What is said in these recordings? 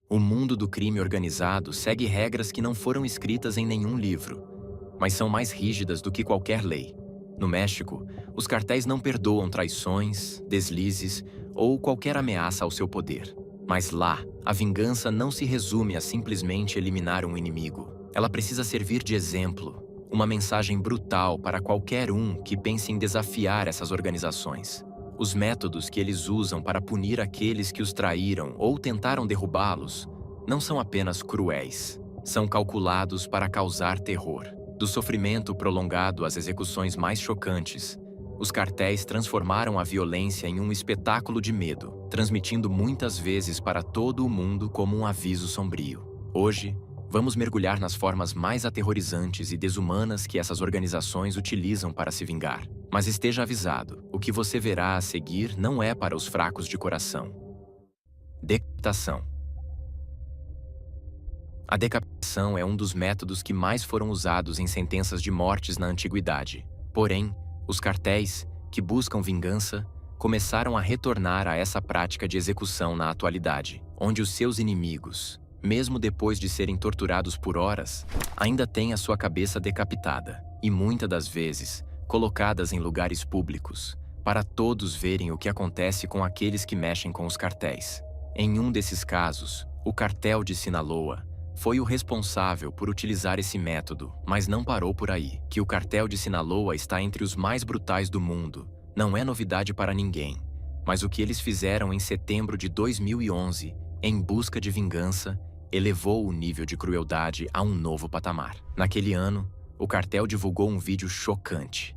O mundo do crime organizado segue regras que não foram escritas em nenhum livro, mas são mais rígidas do que qualquer lei. No México, os cartéis não perdoam traições, deslizes ou qualquer ameaça ao seu poder. Mas lá, a vingança não se resume a simplesmente eliminar um inimigo. Ela precisa servir de exemplo, uma mensagem brutal para qualquer um que pense em desafiar essas organizações. Os métodos que eles usam para punir aqueles que os traíram ou tentaram derrubá-los não são apenas cruéis, são calculados para causar terror. Do sofrimento prolongado às execuções mais chocantes, os cartéis transformaram a violência em um espetáculo de medo, transmitindo muitas vezes para todo o mundo como um aviso sombrio. Hoje, vamos mergulhar nas formas mais aterrorizantes e desumanas que essas organizações utilizam para se vingar. Mas esteja avisado, o que você verá a seguir não é para os fracos de coração. Decapitação. A decapitação é um dos métodos que mais foram usados em sentenças de mortes na antiguidade. Porém, os cartéis, que buscam vingança, começaram a retornar a essa prática de execução na atualidade, onde os seus inimigos, mesmo depois de serem torturados por horas, ainda têm a sua cabeça decapitada, e muitas das vezes, colocadas em lugares públicos, para todos verem o que acontece com aqueles que mexem com os cartéis. Em um desses casos, o cartel de Sinaloa foi o responsável por utilizar esse método, mas não parou por aí. Que o cartel de Sinaloa está entre os mais brutais do mundo não é novidade para ninguém, mas o que eles fizeram em setembro de 2011, em busca de vingança, elevou o nível de crueldade a um novo patamar. Naquele ano, o cartel divulgou um vídeo chocante.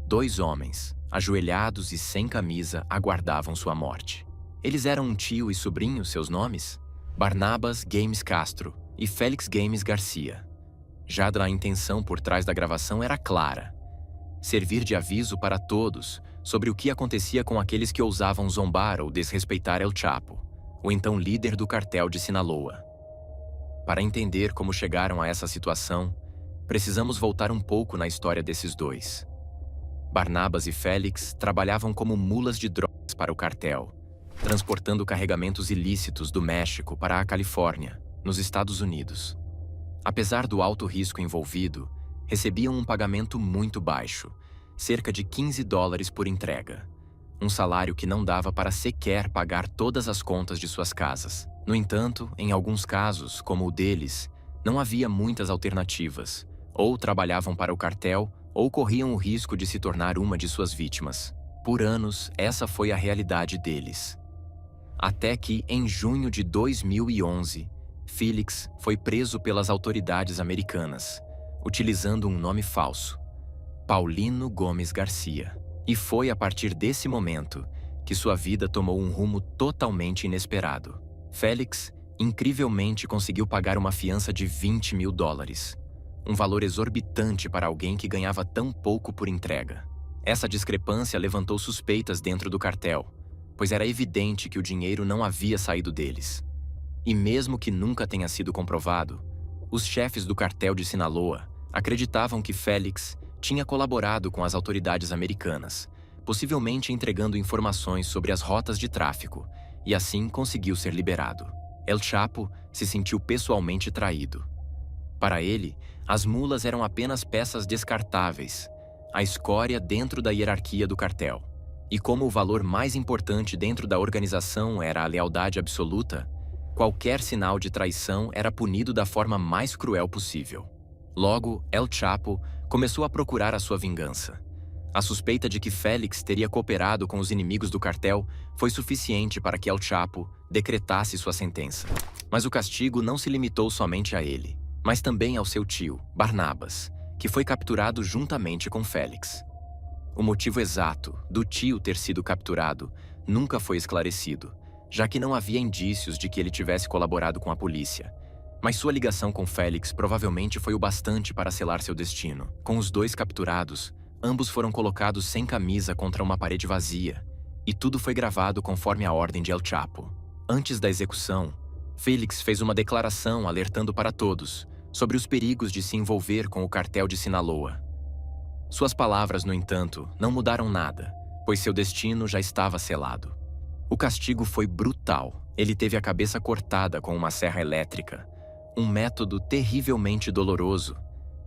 2 homens, ajoelhados e sem camisa, aguardavam sua morte. Eles eram um tio e sobrinho, seus nomes? Barnabas Games Castro e Félix Games Garcia. Já a intenção por trás da gravação era clara: servir de aviso para todos sobre o que acontecia com aqueles que ousavam zombar ou desrespeitar El Chapo, o então líder do cartel de Sinaloa. Para entender como chegaram a essa situação, precisamos voltar um pouco na história desses dois. Barnabas e Félix trabalhavam como mulas de drogas para o cartel, transportando carregamentos ilícitos do México para a Califórnia, nos Estados Unidos. Apesar do alto risco envolvido, recebiam um pagamento muito baixo, cerca de $15 por entrega, um salário que não dava para sequer pagar todas as contas de suas casas. No entanto, em alguns casos, como o deles, não havia muitas alternativas. Ou trabalhavam para o cartel, ou corriam o risco de se tornar uma de suas vítimas. Por anos, essa foi a realidade deles. Até que, em junho de 2011, Félix foi preso pelas autoridades americanas, utilizando um nome falso, Paulino Gomes Garcia. E foi a partir desse momento que sua vida tomou um rumo totalmente inesperado. Félix, incrivelmente, conseguiu pagar uma fiança de $20 mil, um valor exorbitante para alguém que ganhava tão pouco por entrega. Essa discrepância levantou suspeitas dentro do cartel, pois era evidente que o dinheiro não havia saído deles. E mesmo que nunca tenha sido comprovado, os chefes do cartel de Sinaloa acreditavam que Félix tinha colaborado com as autoridades americanas, possivelmente entregando informações sobre as rotas de tráfico, e assim conseguiu ser liberado. El Chapo se sentiu pessoalmente traído. Para ele, as mulas eram apenas peças descartáveis, a escória dentro da hierarquia do cartel. E como o valor mais importante dentro da organização era a lealdade absoluta, qualquer sinal de traição era punido da forma mais cruel possível. Logo, El Chapo começou a procurar a sua vingança. A suspeita de que Félix teria cooperado com os inimigos do cartel foi suficiente para que El Chapo decretasse sua sentença. Mas o castigo não se limitou somente a ele, mas também ao seu tio, Barnabas, que foi capturado juntamente com Félix. O motivo exato do tio ter sido capturado nunca foi esclarecido, já que não havia indícios de que ele tivesse colaborado com a polícia. Mas sua ligação com Félix provavelmente foi o bastante para selar seu destino. Com os dois capturados, ambos foram colocados sem camisa contra uma parede vazia, e tudo foi gravado conforme a ordem de El Chapo. Antes da execução, Félix fez uma declaração alertando para todos sobre os perigos de se envolver com o cartel de Sinaloa. Suas palavras, no entanto, não mudaram nada, pois seu destino já estava selado. O castigo foi brutal. Ele teve a cabeça cortada com uma serra elétrica, um método terrivelmente doloroso,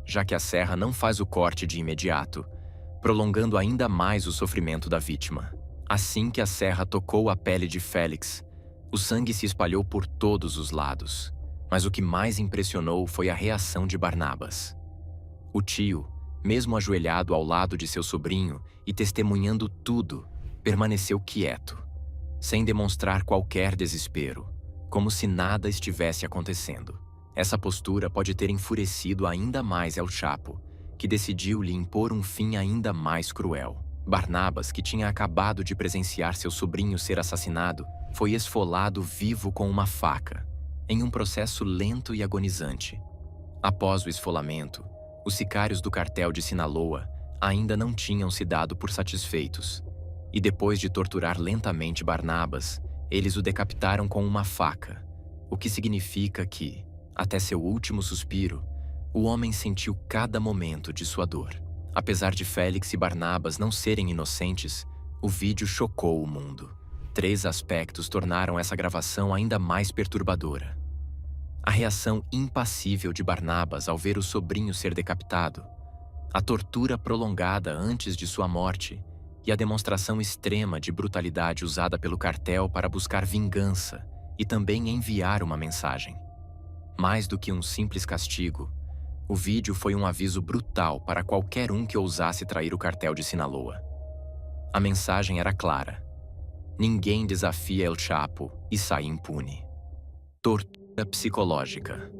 já que a serra não faz o corte de imediato, prolongando ainda mais o sofrimento da vítima. Assim que a serra tocou a pele de Félix, o sangue se espalhou por todos os lados. Mas o que mais impressionou foi a reação de Barnabas. O tio, mesmo ajoelhado ao lado de seu sobrinho e testemunhando tudo, permaneceu quieto, sem demonstrar qualquer desespero, como se nada estivesse acontecendo. Essa postura pode ter enfurecido ainda mais El Chapo, que decidiu lhe impor um fim ainda mais cruel. Barnabas, que tinha acabado de presenciar seu sobrinho ser assassinado, foi esfolado vivo com uma faca, em um processo lento e agonizante. Após o esfolamento, os sicários do cartel de Sinaloa ainda não tinham se dado por satisfeitos, e depois de torturar lentamente Barnabas, eles o decapitaram com uma faca, o que significa que, até seu último suspiro, o homem sentiu cada momento de sua dor. Apesar de Félix e Barnabas não serem inocentes, o vídeo chocou o mundo. 3 aspectos tornaram essa gravação ainda mais perturbadora: a reação impassível de Barnabas ao ver o sobrinho ser decapitado, a tortura prolongada antes de sua morte e a demonstração extrema de brutalidade usada pelo cartel para buscar vingança e também enviar uma mensagem. Mais do que um simples castigo, o vídeo foi um aviso brutal para qualquer um que ousasse trair o cartel de Sinaloa. A mensagem era clara: ninguém desafia El Chapo e sai impune. Tortura psicológica.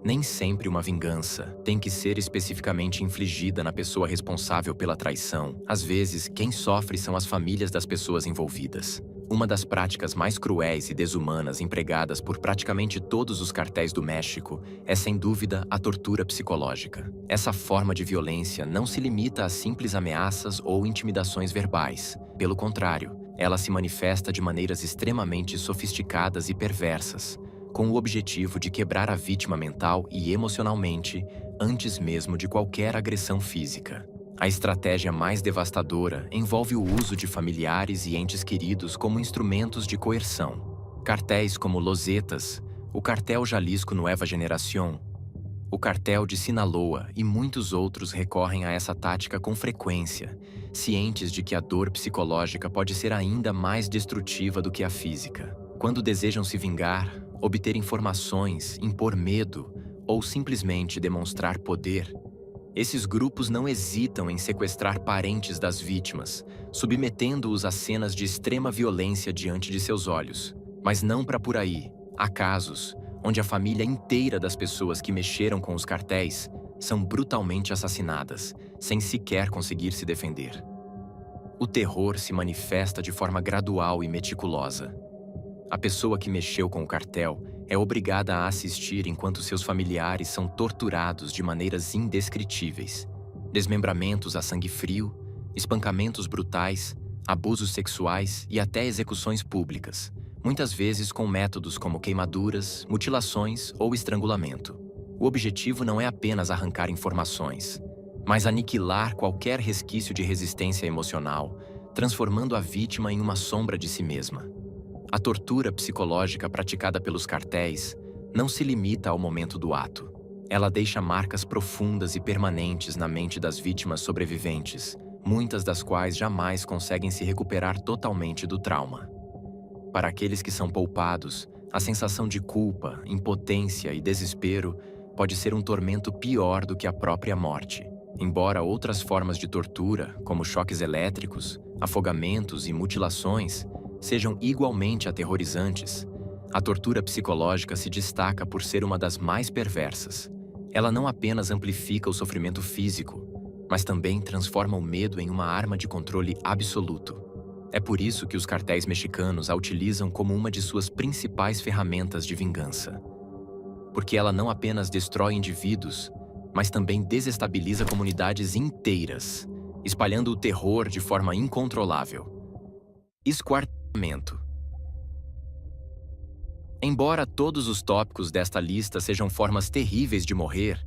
Nem sempre uma vingança tem que ser especificamente infligida na pessoa responsável pela traição. Às vezes, quem sofre são as famílias das pessoas envolvidas. Uma das práticas mais cruéis e desumanas empregadas por praticamente todos os cartéis do México é, sem dúvida, a tortura psicológica. Essa forma de violência não se limita a simples ameaças ou intimidações verbais. Pelo contrário, ela se manifesta de maneiras extremamente sofisticadas e perversas, com o objetivo de quebrar a vítima mental e emocionalmente antes mesmo de qualquer agressão física. A estratégia mais devastadora envolve o uso de familiares e entes queridos como instrumentos de coerção. Cartéis como Los Zetas, o Cartel Jalisco Nueva Generación, o Cartel de Sinaloa e muitos outros recorrem a essa tática com frequência, cientes de que a dor psicológica pode ser ainda mais destrutiva do que a física. Quando desejam se vingar, obter informações, impor medo ou simplesmente demonstrar poder, esses grupos não hesitam em sequestrar parentes das vítimas, submetendo-os a cenas de extrema violência diante de seus olhos. Mas não para por aí. Há casos onde a família inteira das pessoas que mexeram com os cartéis são brutalmente assassinadas, sem sequer conseguir se defender. O terror se manifesta de forma gradual e meticulosa. A pessoa que mexeu com o cartel é obrigada a assistir enquanto seus familiares são torturados de maneiras indescritíveis. Desmembramentos a sangue frio, espancamentos brutais, abusos sexuais e até execuções públicas, muitas vezes com métodos como queimaduras, mutilações ou estrangulamento. O objetivo não é apenas arrancar informações, mas aniquilar qualquer resquício de resistência emocional, transformando a vítima em uma sombra de si mesma. A tortura psicológica praticada pelos cartéis não se limita ao momento do ato. Ela deixa marcas profundas e permanentes na mente das vítimas sobreviventes, muitas das quais jamais conseguem se recuperar totalmente do trauma. Para aqueles que são poupados, a sensação de culpa, impotência e desespero pode ser um tormento pior do que a própria morte. Embora outras formas de tortura, como choques elétricos, afogamentos e mutilações, sejam igualmente aterrorizantes, a tortura psicológica se destaca por ser uma das mais perversas. Ela não apenas amplifica o sofrimento físico, mas também transforma o medo em uma arma de controle absoluto. É por isso que os cartéis mexicanos a utilizam como uma de suas principais ferramentas de vingança. Porque ela não apenas destrói indivíduos, mas também desestabiliza comunidades inteiras, espalhando o terror de forma incontrolável. Esquartejamento. Embora todos os tópicos desta lista sejam formas terríveis de morrer,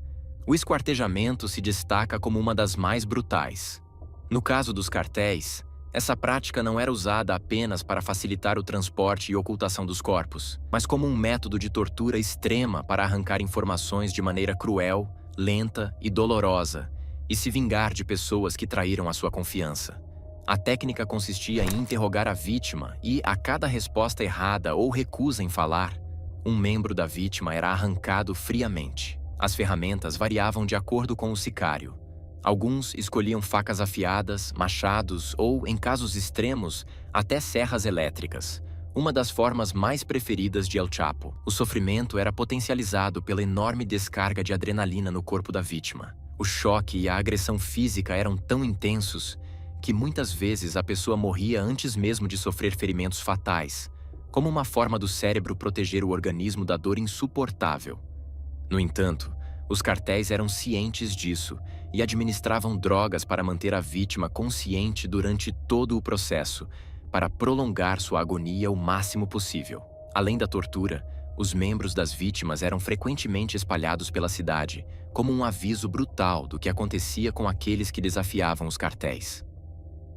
o esquartejamento se destaca como uma das mais brutais. No caso dos cartéis, Essa prática não era usada apenas para facilitar o transporte e ocultação dos corpos, mas como um método de tortura extrema para arrancar informações de maneira cruel, lenta e dolorosa, e se vingar de pessoas que traíram a sua confiança. A técnica consistia em interrogar a vítima e, a cada resposta errada ou recusa em falar, um membro da vítima era arrancado friamente. As ferramentas variavam de acordo com o sicário. Alguns escolhiam facas afiadas, machados ou, em casos extremos, até serras elétricas, uma das formas mais preferidas de El Chapo. O sofrimento era potencializado pela enorme descarga de adrenalina no corpo da vítima. O choque e a agressão física eram tão intensos que muitas vezes a pessoa morria antes mesmo de sofrer ferimentos fatais, como uma forma do cérebro proteger o organismo da dor insuportável. No entanto, os cartéis eram cientes disso e administravam drogas para manter a vítima consciente durante todo o processo, para prolongar sua agonia o máximo possível. Além da tortura, os membros das vítimas eram frequentemente espalhados pela cidade, como um aviso brutal do que acontecia com aqueles que desafiavam os cartéis.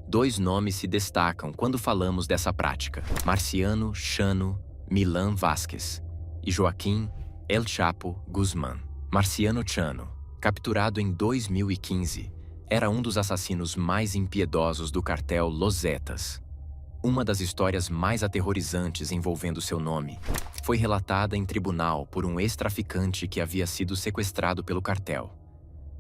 Dois nomes se destacam quando falamos dessa prática: Marciano Chano Milán Vázquez e Joaquim El Chapo Guzmán. Marciano Chano, capturado em 2015, era um dos assassinos mais impiedosos do cartel Los Zetas. Uma das histórias mais aterrorizantes envolvendo seu nome foi relatada em tribunal por um ex-traficante que havia sido sequestrado pelo cartel.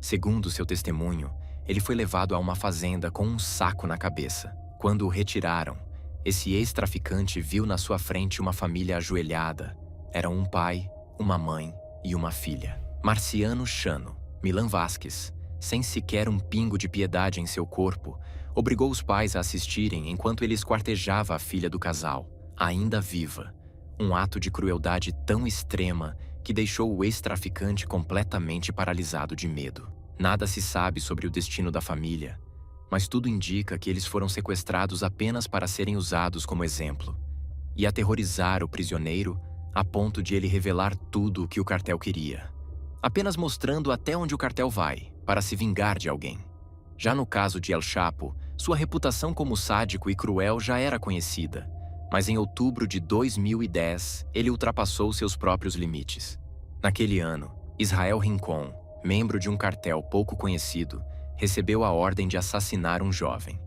Segundo seu testemunho, ele foi levado a uma fazenda com um saco na cabeça. Quando o retiraram, esse ex-traficante viu na sua frente uma família ajoelhada. Eram um pai, uma mãe e uma filha. Marciano Chano Milán Vázquez, sem sequer um pingo de piedade em seu corpo, obrigou os pais a assistirem enquanto ele esquartejava a filha do casal, ainda viva. Um ato de crueldade tão extrema que deixou o ex-traficante completamente paralisado de medo. Nada se sabe sobre o destino da família, mas tudo indica que eles foram sequestrados apenas para serem usados como exemplo e aterrorizar o prisioneiro a ponto de ele revelar tudo o que o cartel queria, apenas mostrando até onde o cartel vai, para se vingar de alguém. Já no caso de El Chapo, sua reputação como sádico e cruel já era conhecida, mas em outubro de 2010, ele ultrapassou seus próprios limites. Naquele ano, Israel Rincon, membro de um cartel pouco conhecido, recebeu a ordem de assassinar um jovem.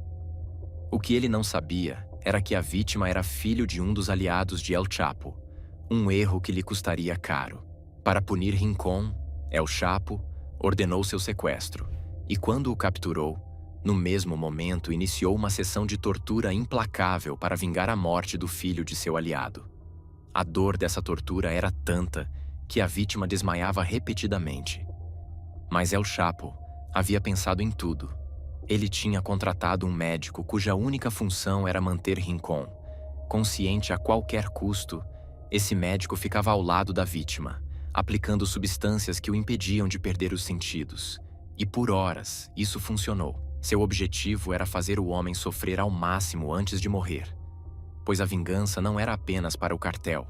O que ele não sabia era que a vítima era filho de um dos aliados de El Chapo, um erro que lhe custaria caro. Para punir Rincon, El Chapo ordenou seu sequestro e, quando o capturou, no mesmo momento iniciou uma sessão de tortura implacável para vingar a morte do filho de seu aliado. A dor dessa tortura era tanta que a vítima desmaiava repetidamente. Mas El Chapo havia pensado em tudo. Ele tinha contratado um médico cuja única função era manter Rincon. Consciente a qualquer custo, esse médico ficava ao lado da vítima, aplicando substâncias que o impediam de perder os sentidos. E por horas, isso funcionou. Seu objetivo era fazer o homem sofrer ao máximo antes de morrer, pois a vingança não era apenas para o cartel,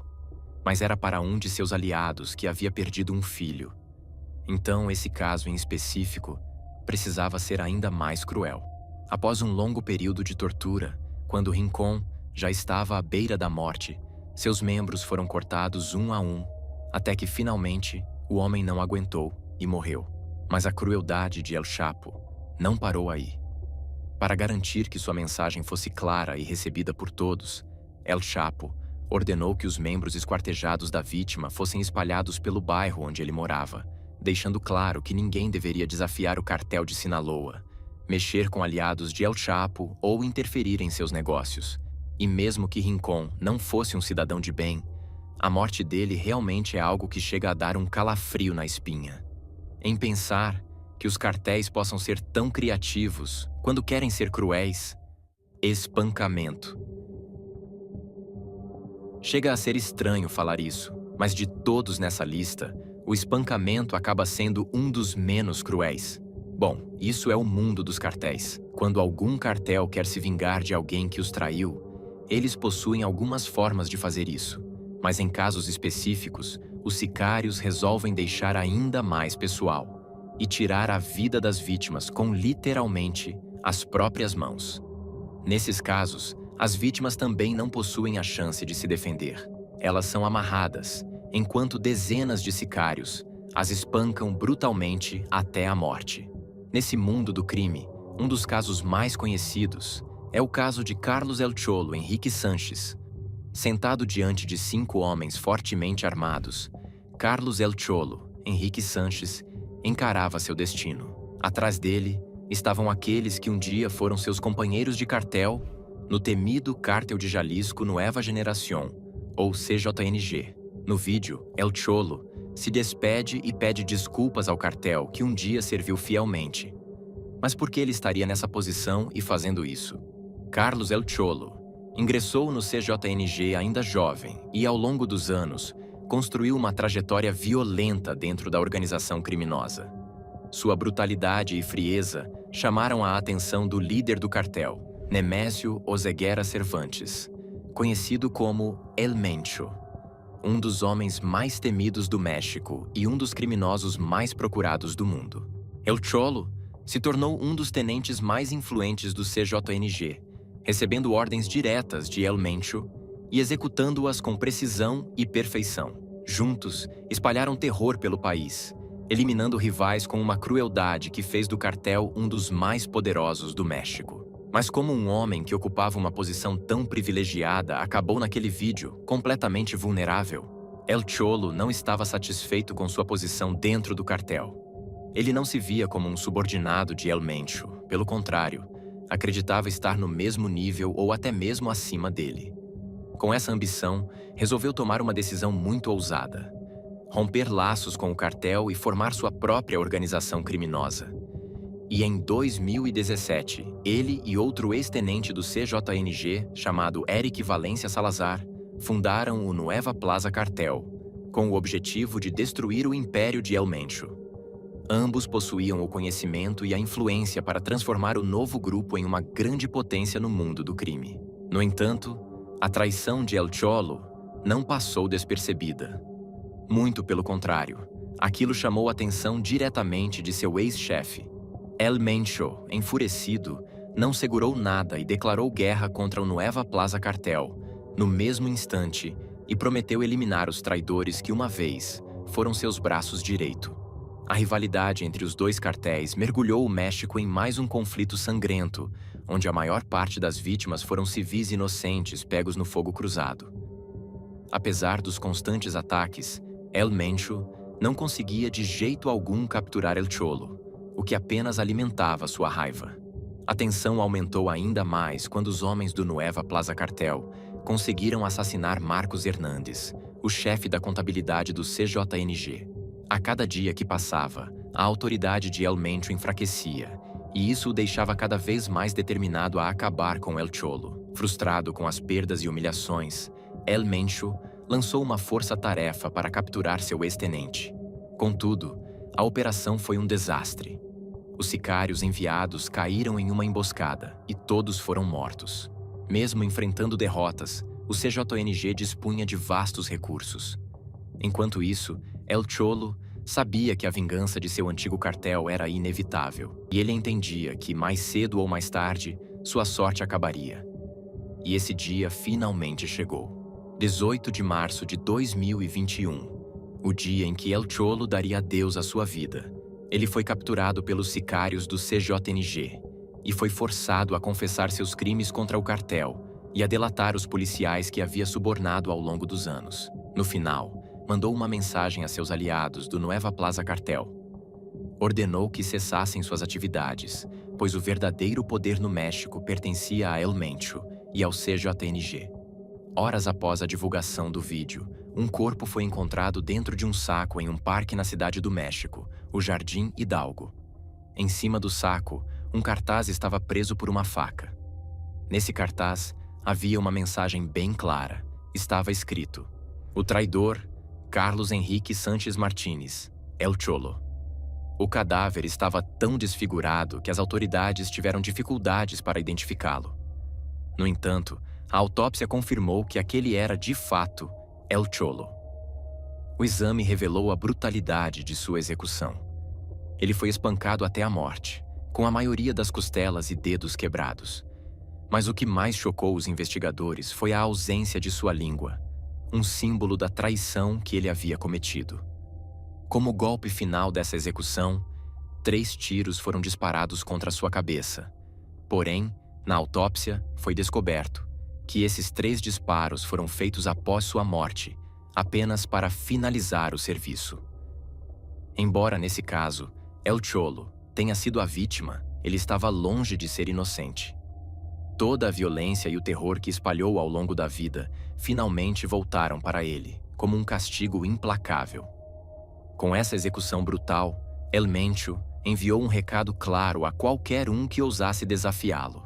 mas era para um de seus aliados que havia perdido um filho. Então, esse caso em específico precisava ser ainda mais cruel. Após um longo período de tortura, quando Rincon já estava à beira da morte, seus membros foram cortados um a um, até que finalmente o homem não aguentou e morreu. Mas a crueldade de El Chapo não parou aí. Para garantir que sua mensagem fosse clara e recebida por todos, El Chapo ordenou que os membros esquartejados da vítima fossem espalhados pelo bairro onde ele morava, deixando claro que ninguém deveria desafiar o cartel de Sinaloa, mexer com aliados de El Chapo ou interferir em seus negócios. E mesmo que Rincon não fosse um cidadão de bem, a morte dele realmente é algo que chega a dar um calafrio na espinha. Em pensar que os cartéis possam ser tão criativos quando querem ser cruéis. Espancamento. Chega a ser estranho falar isso, mas de todos nessa lista, o espancamento acaba sendo um dos menos cruéis. Bom, isso é o mundo dos cartéis. Quando algum cartel quer se vingar de alguém que os traiu, eles possuem algumas formas de fazer isso. Mas em casos específicos, os sicários resolvem deixar ainda mais pessoal e tirar a vida das vítimas com literalmente as próprias mãos. Nesses casos, as vítimas também não possuem a chance de se defender. Elas são amarradas, enquanto dezenas de sicários as espancam brutalmente até a morte. Nesse mundo do crime, um dos casos mais conhecidos é o caso de Carlos El Cholo Henrique Sanches. Sentado diante de 5 homens fortemente armados, Carlos El Cholo Henrique Sanches encarava seu destino. Atrás dele estavam aqueles que um dia foram seus companheiros de cartel no temido Cártel de Jalisco Nueva Generación, ou CJNG. No vídeo, El Cholo se despede e pede desculpas ao cartel que um dia serviu fielmente. Mas por que ele estaria nessa posição e fazendo isso? Carlos El Cholo ingressou no CJNG ainda jovem e, ao longo dos anos, construiu uma trajetória violenta dentro da organização criminosa. Sua brutalidade e frieza chamaram a atenção do líder do cartel, Nemésio Oseguera Cervantes, conhecido como El Mencho, um dos homens mais temidos do México e um dos criminosos mais procurados do mundo. El Cholo se tornou um dos tenentes mais influentes do CJNG, recebendo ordens diretas de El Mencho e executando-as com precisão e perfeição. Juntos, espalharam terror pelo país, eliminando rivais com uma crueldade que fez do cartel um dos mais poderosos do México. Mas como um homem que ocupava uma posição tão privilegiada acabou naquele vídeo completamente vulnerável? El Cholo não estava satisfeito com sua posição dentro do cartel. Ele não se via como um subordinado de El Mencho, pelo contrário, acreditava estar no mesmo nível ou até mesmo acima dele. Com essa ambição, resolveu tomar uma decisão muito ousada: romper laços com o cartel e formar sua própria organização criminosa. E em 2017, ele e outro ex-tenente do CJNG, chamado Eric Valência Salazar, fundaram o Nueva Plaza Cartel, com o objetivo de destruir o império de El Mencho. Ambos possuíam o conhecimento e a influência para transformar o novo grupo em uma grande potência no mundo do crime. No entanto, a traição de El Cholo não passou despercebida. Muito pelo contrário, aquilo chamou a atenção diretamente de seu ex-chefe. El Mencho, enfurecido, não segurou nada e declarou guerra contra o Nueva Plaza Cartel, no mesmo instante, e prometeu eliminar os traidores que uma vez foram seus braços direito. A rivalidade entre os dois cartéis mergulhou o México em mais um conflito sangrento, onde a maior parte das vítimas foram civis inocentes pegos no fogo cruzado. Apesar dos constantes ataques, El Mencho não conseguia de jeito algum capturar El Cholo, o que apenas alimentava sua raiva. A tensão aumentou ainda mais quando os homens do Nueva Plaza Cartel conseguiram assassinar Marcos Hernández, o chefe da contabilidade do CJNG. A cada dia que passava, a autoridade de El Mencho enfraquecia, e isso o deixava cada vez mais determinado a acabar com El Cholo. Frustrado com as perdas e humilhações, El Mencho lançou uma força-tarefa para capturar seu ex-tenente. Contudo, a operação foi um desastre. Os sicários enviados caíram em uma emboscada e todos foram mortos. Mesmo enfrentando derrotas, o CJNG dispunha de vastos recursos. Enquanto isso, El Cholo sabia que a vingança de seu antigo cartel era inevitável, e ele entendia que, mais cedo ou mais tarde, sua sorte acabaria. E esse dia finalmente chegou. 18 de março de 2021, o dia em que El Cholo daria adeus à sua vida. Ele foi capturado pelos sicários do CJNG e foi forçado a confessar seus crimes contra o cartel e a delatar os policiais que havia subornado ao longo dos anos. No final, mandou uma mensagem a seus aliados do Nueva Plaza Cartel. Ordenou que cessassem suas atividades, pois o verdadeiro poder no México pertencia a El Mencho e ao CJNG. Horas após a divulgação do vídeo, um corpo foi encontrado dentro de um saco em um parque na cidade do México, o Jardim Hidalgo. Em cima do saco, um cartaz estava preso por uma faca. Nesse cartaz, havia uma mensagem bem clara. Estava escrito: o traidor, Carlos Henrique Sanches Martínez, El Cholo. O cadáver estava tão desfigurado que as autoridades tiveram dificuldades para identificá-lo. No entanto, a autópsia confirmou que aquele era, de fato, El Cholo. O exame revelou a brutalidade de sua execução. Ele foi espancado até a morte, com a maioria das costelas e dedos quebrados. Mas o que mais chocou os investigadores foi a ausência de sua língua, um símbolo da traição que ele havia cometido. Como golpe final dessa execução, 3 tiros foram disparados contra sua cabeça. Porém, na autópsia, foi descoberto que esses 3 disparos foram feitos após sua morte, apenas para finalizar o serviço. Embora, nesse caso, El Cholo tenha sido a vítima, ele estava longe de ser inocente. Toda a violência e o terror que espalhou ao longo da vida finalmente voltaram para ele, como um castigo implacável. Com essa execução brutal, El Mencho enviou um recado claro a qualquer um que ousasse desafiá-lo.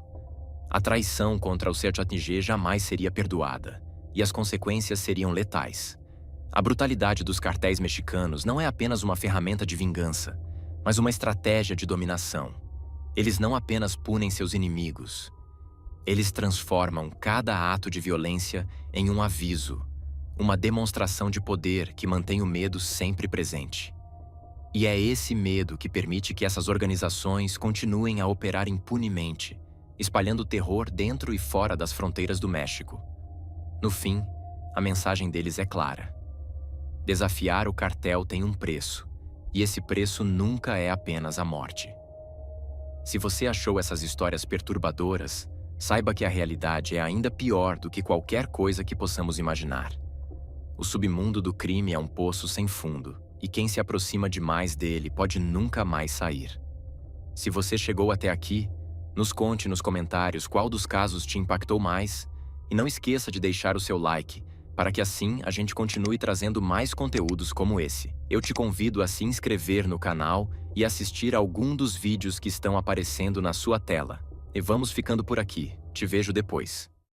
A traição contra o Sertatigê jamais seria perdoada, e as consequências seriam letais. A brutalidade dos cartéis mexicanos não é apenas uma ferramenta de vingança, mas uma estratégia de dominação. Eles não apenas punem seus inimigos, eles transformam cada ato de violência em um aviso, uma demonstração de poder que mantém o medo sempre presente. E é esse medo que permite que essas organizações continuem a operar impunemente, espalhando terror dentro e fora das fronteiras do México. No fim, a mensagem deles é clara. Desafiar o cartel tem um preço, e esse preço nunca é apenas a morte. Se você achou essas histórias perturbadoras, saiba que a realidade é ainda pior do que qualquer coisa que possamos imaginar. O submundo do crime é um poço sem fundo, e quem se aproxima demais dele pode nunca mais sair. Se você chegou até aqui, nos conte nos comentários qual dos casos te impactou mais, e não esqueça de deixar o seu like, para que assim a gente continue trazendo mais conteúdos como esse. Eu te convido a se inscrever no canal e assistir algum dos vídeos que estão aparecendo na sua tela. E vamos ficando por aqui. Te vejo depois.